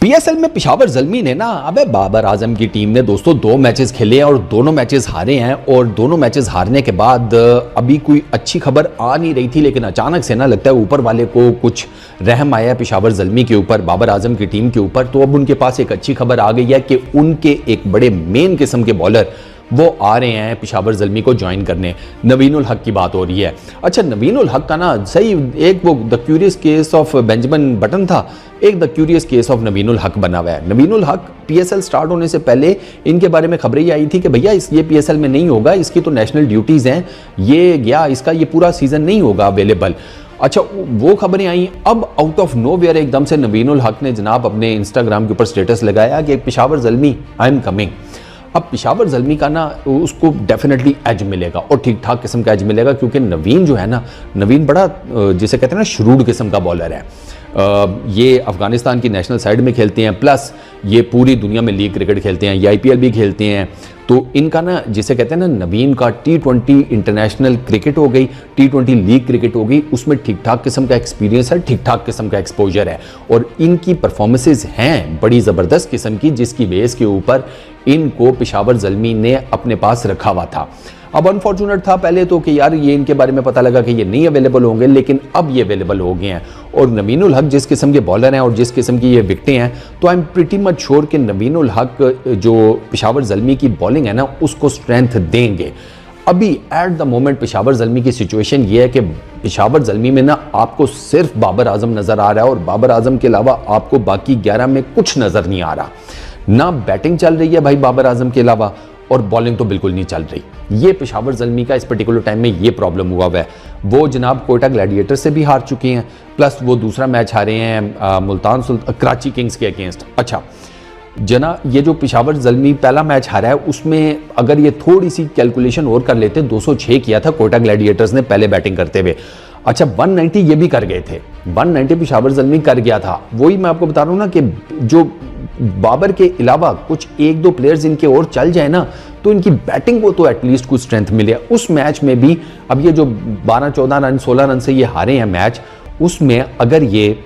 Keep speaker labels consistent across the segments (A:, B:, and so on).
A: PSL में पेशावर ज़ल्मी ने ना अबे बाबर आजम की टीम ने दोस्तों 2 मैचेस खेले हैं और दोनों मैचेस हारे हैं। और दोनों मैचेस हारने के बाद अभी कोई अच्छी खबर आ नहीं रही थी, लेकिन अचानक से ना लगता है ऊपर वाले को कुछ रहम आया है पेशावर ज़ल्मी के ऊपर, बाबर आजम की टीम के ऊपर। तो अब उनके पास एक अच्छी खबर आ गई है कि उनके एक बड़े मेन किस्म के बॉलर वो आ रहे हैं पेशावर ज़ल्मी को ज्वाइन करने। नवीनुल हक की बात हो रही है। अच्छा, नवीनुल हक का ना सही एक वो the curious case of Benjamin button था, एक the curious case of Naveenul हक बना हुआ है। नवीनुल हक पीएसएल स्टार्ट होने से पहले इनके बारे में खबरें आई थी कि भैया ये पीएसएल में नहीं होगा, इसकी तो नेशनल ड्यूटीज़ हैं, ये गया इसका ये पूरा सीज़न नहीं होगा अवेलेबल। अच्छा, वो खबरें आई। अब आउट ऑफ नोवेयर एकदम से नवीनुल हक ने जनाब अपने इंस्टाग्राम के ऊपर स्टेटस लगाया कि Peshawar Zalmi I am coming. अब पेशावर ज़ल्मी का ना उसको डेफिनेटली एज मिलेगा और ठीक ठाक किस्म का एज मिलेगा, क्योंकि नवीन जो है ना, नवीन बड़ा जिसे कहते हैं ना श्रूड किस्म का बॉलर है। ये अफगानिस्तान की नेशनल साइड में खेलते हैं, प्लस ये पूरी दुनिया में लीग क्रिकेट खेलते हैं, ये आईपीएल भी खेलते हैं। तो इनका ना जिसे कहते हैं ना नवीन का T20 इंटरनेशनल क्रिकेट हो गई, T20 लीग क्रिकेट हो गई, उसमें ठीक ठाक किस्म का एक्सपीरियंस है, ठीक ठाक किस्म का एक्सपोजर है और इनकी परफॉर्मेंसेज हैं बड़ी ज़बरदस्त किस्म की, जिसकी बेस के ऊपर इनको पेशावर ज़ल्मी ने अपने पास रखा हुआ था। अब अनफॉर्चुनेट था पहले तो कि यार ये इनके बारे में पता लगा कि ये नहीं अवेलेबल होंगे, लेकिन अब ये अवेलेबल हो गए हैं। और नवीनुल हक जिस किस्म के बॉलर हैं और जिस किस्म की ये विकेटें हैं, तो I am pretty much sure कि नवीनुल हक जो पेशावर ज़ल्मी की बॉलिंग है ना उसको स्ट्रेंथ देंगे। अभी at the moment Peshawar Zalmi की सिचुएशन ये है कि पेशावर ज़ल्मी में ना आपको सिर्फ बाबर आजम नज़र आ रहा है और बाबर आजम के अलावा आपको बाकी 11 में कुछ नज़र नहीं आ रहा। ना बैटिंग चल रही है भाई बाबर आजम के अलावा, और बॉलिंग तो बिल्कुल नहीं चल रही। ये पेशावर ज़ल्मी का इस पर्टिकुलर टाइम में ये प्रॉब्लम हुआ है। वो जनाब कोयटा ग्लैडिएटर से भी हार चुके हैं, प्लस वो दूसरा मैच हारे हैं मुल्तान कराची किंग्स के अगेंस्ट। अच्छा जना, ये जो पेशावर ज़ल्मी पहला मैच हारा है उसमें अगर ये थोड़ी सी कैलकुलेशन और कर लेते, 206 किया था कोयटा ग्लैडिएटर्स ने पहले बैटिंग करते हुए। अच्छा 190 ये भी कर गए थे, 190 पेशावर ज़ल्मी कर गया था। वही मैं आपको बता रहा हूँ ना कि जो बाबर के अलावा कुछ 1-2 प्लेयर्स इनके और चल जाए ना, तो इनकी बैटिंग को तो एटलीस्ट कुछ स्ट्रेंथ मिले। उस मैच में भी अब ये जो 12-14 रन 16 रन से ये हारे हैं मैच, उसमें अगर ये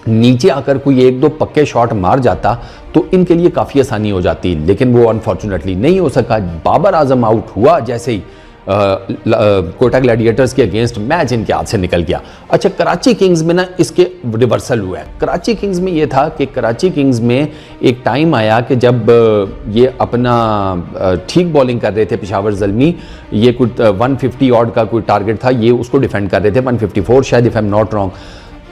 A: नीचे आकर कोई 1-2 पक्के शॉट मार जाता तो इनके लिए काफ़ी आसानी हो जाती, लेकिन वो अनफॉर्चुनेटली नहीं हो सका। बाबर आजम आउट हुआ जैसे ही कोयटा ग्लैडिएटर्स के अगेंस्ट मैच इनके हाथ से निकल गया। अच्छा, कराची किंग्स में ना इसके रिवर्सल हुआ है। कराची किंग्स में ये था कि कराची किंग्स में एक टाइम आया कि जब ये अपना ठीक बॉलिंग कर रहे थे पेशावर ज़ल्मी, ये कुछ 150 ऑड का कोई टारगेट था, ये उसको डिफेंड कर रहे थे, 154 शायद if I am not wrong.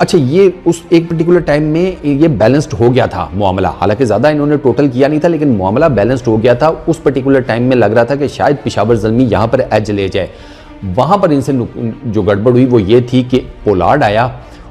A: अच्छा, ये उस एक पर्टिकुलर टाइम में ये बैलेंस्ड हो गया था मामला, हालांकि ज़्यादा इन्होंने टोटल किया नहीं था, लेकिन मामला बैलेंस्ड हो गया था। उस पर्टिकुलर टाइम में लग रहा था कि शायद पेशावर ज़ल्मी यहाँ पर एज ले जाए। वहाँ पर इनसे जो गड़बड़ हुई वो ये थी कि पोलार्ड आया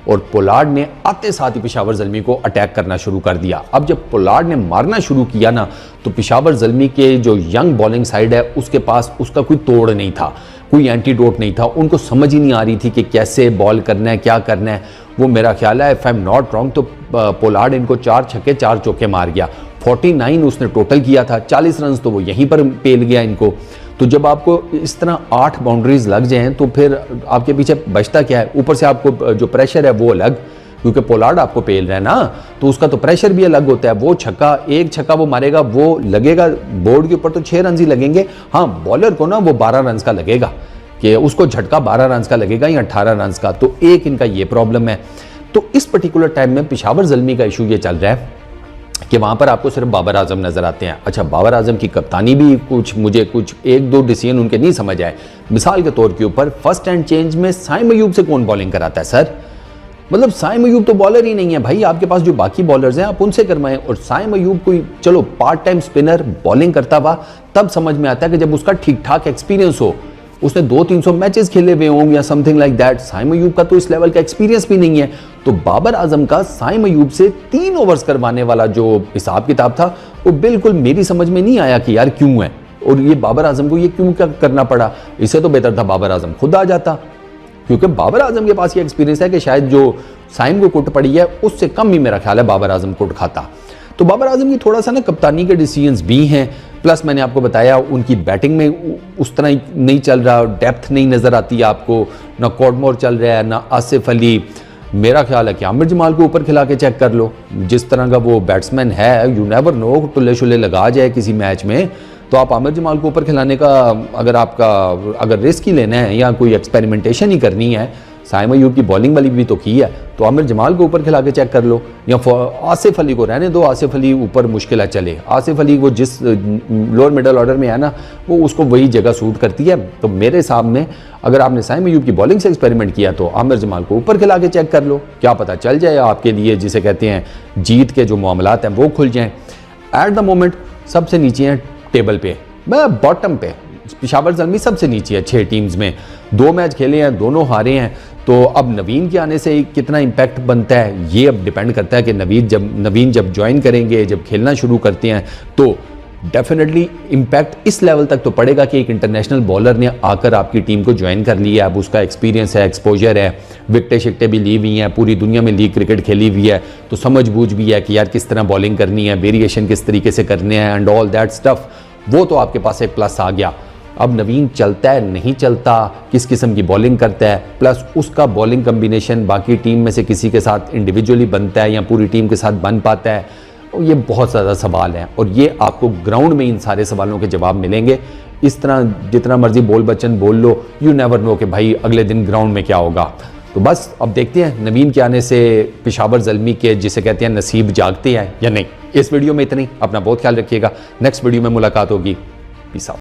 A: और पोलार्ड ने आते साथ ही पेशावर ज़ल्मी को अटैक करना शुरू कर दिया। अब जब पोलार्ड ने मारना शुरू किया ना, तो पेशावर ज़ल्मी के जो यंग बॉलिंग साइड है उसके पास उसका कोई तोड़ नहीं था, कोई एंटीडोट नहीं था। उनको समझ ही नहीं आ रही थी कि कैसे बॉल करना है, क्या करना है। वो मेरा ख्याल है if I am not wrong तो पोलार्ड इनको 4 छक्के 4 चौके मार गया। 49 उसने टोटल किया था, 40 रन तो वो यहीं पर पेल गया इनको। तो जब आपको इस तरह 8 बाउंड्रीज लग जाएं तो फिर आपके पीछे बचता क्या है? ऊपर से आपको जो प्रेशर है वो अलग, क्योंकि पोलार्ड आपको पेल रहा है ना, तो उसका तो प्रेशर भी अलग होता है। वो छक्का, एक छक्का वो मारेगा, वो लगेगा बोर्ड के ऊपर तो 6 रन ही लगेंगे। हाँ, बॉलर को ना वो 12 रन का लगेगा, कि उसको झटका 12 रन का लगेगा या 18 रन का। तो एक इनका ये प्रॉब्लम है। तो इस पर्टिकुलर टाइम में पेशावर ज़ल्मी का इशू ये चल रहा है कि वहाँ पर आपको सिर्फ बाबर आजम नज़र आते हैं। अच्छा, बाबर आजम की कप्तानी भी मुझे कुछ 1-2 डिसीजन उनके नहीं समझ आए। मिसाल के तौर के ऊपर फर्स्ट एंड चेंज में साइम अयूब से कौन बॉलिंग कराता है सर? मतलब साइम अयूब तो बॉलर ही नहीं है भाई, आपके पास जो बाकी बॉलर्स हैं आप उनसे करवाएं। और साइम अयूब कोई चलो पार्ट टाइम स्पिनर बॉलिंग करता हुआ तब समझ में आता है कि जब उसका ठीक ठाक एक्सपीरियंस हो, उसने 200-300 मैचेस खेले हुए होंगे या something like that. Saim Ayub का तो इस लेवल का एक्सपीरियंस भी नहीं है। तो बाबर आजम का साइम अयूब से 3 ओवर्स करवाने वाला जो हिसाब किताब था वो बिल्कुल मेरी समझ में नहीं आया कि यार क्यों है, और ये बाबर आजम को ये क्यों क्या करना पड़ा। इससे तो बेहतर था बाबर आजम खुद आ जाता, क्योंकि बाबर आजम के पास ये एक्सपीरियंस है कि शायद जो साइम को कुट पड़ी है उससे कम ही मेरा ख्याल है बाबर आजम कुट खाता। तो बाबर आजम की थोड़ा सा ना कप्तानी के डिसीजंस भी हैं, प्लस मैंने आपको बताया उनकी बैटिंग में उस तरह नहीं चल रहा, डेप्थ नहीं नज़र आती आपको, ना कॉडमोर चल रहा है, ना आसिफ अली, मेरा ख्याल है कि आमिर जमाल को ऊपर खिला के चेक कर लो, जिस तरह का वो बैट्समैन है, यू नेवर नो, टुल्ले शुल्ले लगा जाए किसी मैच में, तो आप आमिर जमाल को ऊपर खिलाने का अगर रिस्क ही लेना है या कोई एक्सपेरिमेंटेशन ही करनी है, साइम अयूब की बॉलिंग वाली भी तो की है, तो आमिर जमाल को ऊपर खिला के चेक कर लो, या आसिफ अली को रहने दो, आसिफ अली ऊपर मुश्किल चले, आसिफ अली वो जिस लोअर मिडल ऑर्डर में है ना, वो उसको वही जगह सूट करती है। तो मेरे हिसाब में अगर आपने साइम अयूब की बॉलिंग से एक्सपेरिमेंट किया तो आमिर जमाल को ऊपर खिला के चेक कर लो, क्या पता चल जाए आपके लिए, जिसे कहते हैं जीत के जो मामलात हैं वो खुल जाएँ। एट द मोमेंट सबसे नीचे हैं टेबल पे, मैं बॉटम पे, पेशावर ज़ल्मी सबसे नीचे है 6 टीम्स में, 2 मैच खेले हैं, दोनों हारे हैं। तो अब नवीन के आने से कितना इम्पैक्ट बनता है ये अब डिपेंड करता है कि नवीन जब ज्वाइन करेंगे, जब खेलना शुरू करते हैं, तो डेफिनेटली इम्पैक्ट इस लेवल तक तो पड़ेगा कि एक इंटरनेशनल बॉलर ने आकर आपकी टीम को ज्वाइन कर लिया, अब उसका एक्सपीरियंस है, एक्सपोजर है, विकटें शिकटें भी ली हुई हैं, पूरी दुनिया में लीग क्रिकेट खेली हुई है, तो समझ बूझ भी है कि यार किस तरह बॉलिंग करनी है, वेरिएशन किस तरीके से करने हैं एंड ऑल दैट स्टफ, वो तो आपके पास एक प्लस आ गया। अब नवीन चलता है नहीं चलता, किस किस्म की बॉलिंग करता है, प्लस उसका बॉलिंग कम्बिनेशन बाकी टीम में से किसी के साथ इंडिविजुअली बनता है या पूरी टीम के साथ बन पाता है, ये बहुत ज़्यादा सवाल है और ये आपको ग्राउंड में इन सारे सवालों के जवाब मिलेंगे। इस तरह जितना मर्जी बोल बच्चन बोल लो, यू नेवर नो कि भाई अगले दिन ग्राउंड में क्या होगा। तो बस अब देखते हैं नवीन के आने से पेशावर ज़ल्मी के, जिसे कहते हैं, नसीब जागते हैं या नहीं। इस वीडियो में इतनी, अपना बहुत ख्याल रखिएगा, नेक्स्ट वीडियो में मुलाकात होगी, पीस आउट।